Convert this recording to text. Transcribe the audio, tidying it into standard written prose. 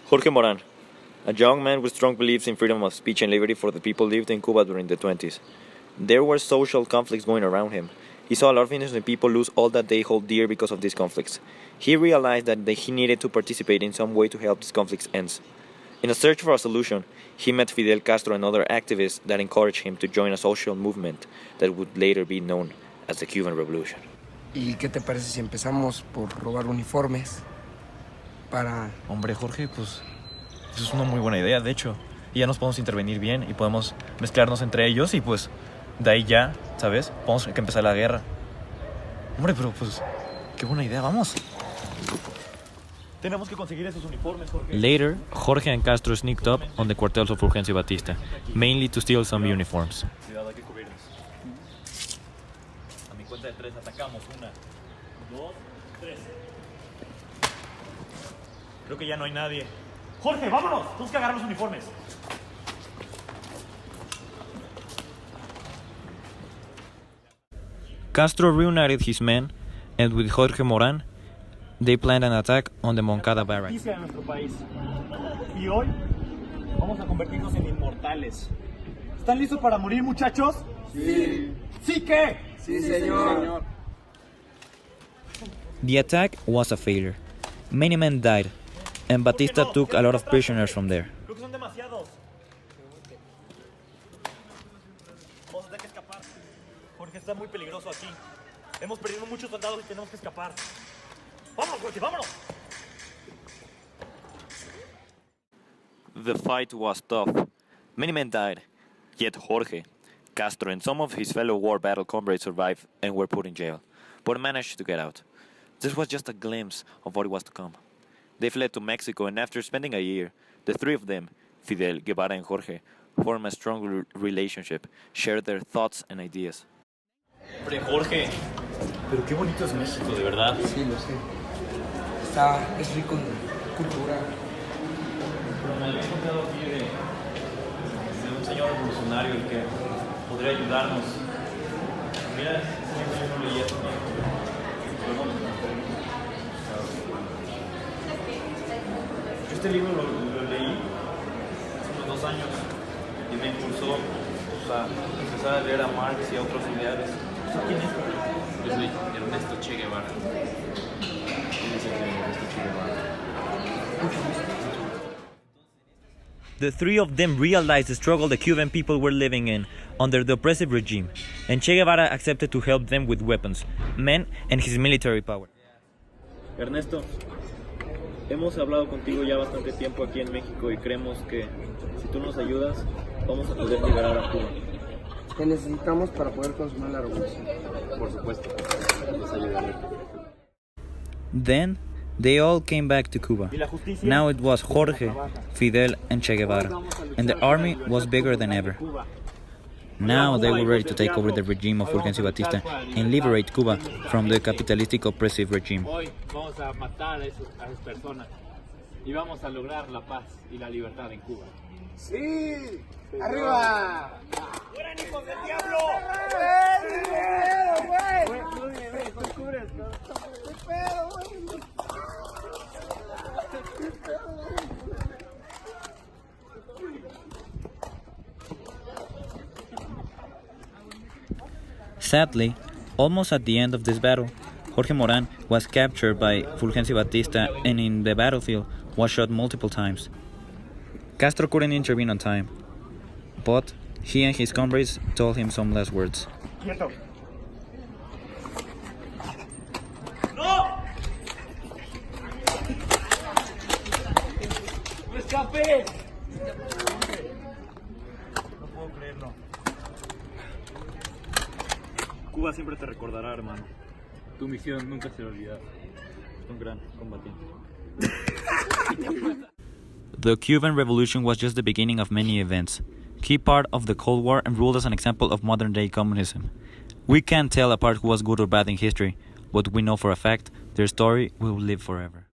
Jorge Moran, a young man with strong beliefs in freedom of speech and liberty for the people lived in Cuba during the 20s. There were social conflicts going around him. He saw a lot of innocent people lose all that they hold dear because of these conflicts. He realized that he needed to participate in some way to help these conflicts end. In a search for a solution, he met Fidel Castro and other activists that encouraged him to join a social movement that would later be known as the Cuban Revolution. ¿Y qué te parece si empezamos por robar uniformes para...? Hombre, Jorge, pues eso es una muy buena idea, de hecho. Y ya nos podemos intervenir bien y podemos mezclarnos entre ellos y pues de ahí ya, ¿sabes? Podemos que empezar la guerra. Hombre, pero pues qué buena idea, vamos. Tenemos que conseguir esos uniformes, Jorge. Later, Jorge and Castro sneaked up on the quartels of Fulgencio Batista, mainly to steal some uniforms. Cuidado, hay que cubrirnos. A mi cuenta de 3 atacamos. 1, 2, 3. Creo que ya no hay nadie. Jorge, vámonos. Tenemos que agarrar los uniformes. Castro reunited his men, and with Jorge Moran, they planned an attack on the Moncada barrack. De nuestro país. Y hoy vamos a convertirnos en inmortales. ¿Están listos para morir, muchachos? Sí. ¿Sí qué? Sí, señor. The attack was a failure. Many men died, and Batista took a lot of prisoners from there. Creo que son demasiados. Vamos a tener que escapar. Jorge, está muy peligroso aquí. Hemos perdido muchos soldados y tenemos que escapar. ¡Vámonos, Jorge, vámonos! The fight was tough. Many men died. Yet Jorge, Castro, and some of his fellow war battle comrades survived and were put in jail, but managed to get out. This was just a glimpse of what was to come. They fled to Mexico, and after spending a year, the three of them, Fidel, Guevara, and Jorge, formed a strong relationship, shared their thoughts and ideas. Hombre, Jorge, pero qué bonito es México, de verdad. Sí, lo sé. Es rico en cultura. Pero me había encontrado aquí de un señor revolucionario el que podría ayudarnos. Mira, yo no leía esto. Este libro lo leí hace unos 2 años y me impulsó a empezar a leer a Marx y a otros ideales. ¿Quién es? Yo soy Ernesto Che Guevara. ¿Quién es Ernesto Che Guevara? The three of them realized the struggle the Cuban people were living in under the oppressive regime, and Che Guevara accepted to help them with weapons, men, and his military power. Ernesto, hemos hablado contigo ya bastante tiempo aquí en México y creemos que si tú nos ayudas, vamos a poder liberar a Cuba. ¿Qué necesitamos para poder consumar la revolución? Por supuesto, les ayudaré. Then, they all came back to Cuba. Now it was Jorge, Fidel, and Che Guevara, and the army was bigger than ever. Now they were ready to take over the regime of Fulgencio Batista and liberate Cuba from the capitalistic oppressive regime. Hoy vamos a matar a esas personas y vamos a lograr la paz y la libertad en Cuba. ¡Sí! ¡Arriba! ¡Fueran hijos del diablo! Sadly, almost at the end of this battle, Jorge Moran was captured by Fulgencio Batista and in the battlefield was shot multiple times. Castro couldn't intervene on time, but he and his comrades told him some last words. ¡Quieto! ¡No! ¡Me escapé! No puedo creerlo. Cuba siempre te recordará, hermano. Tu misión nunca será olvidada. Un gran combatiente. The Cuban Revolution was just the beginning of many events, key part of the Cold War and ruled as an example of modern-day communism. We can't tell apart who was good or bad in history, but we know for a fact their story will live forever.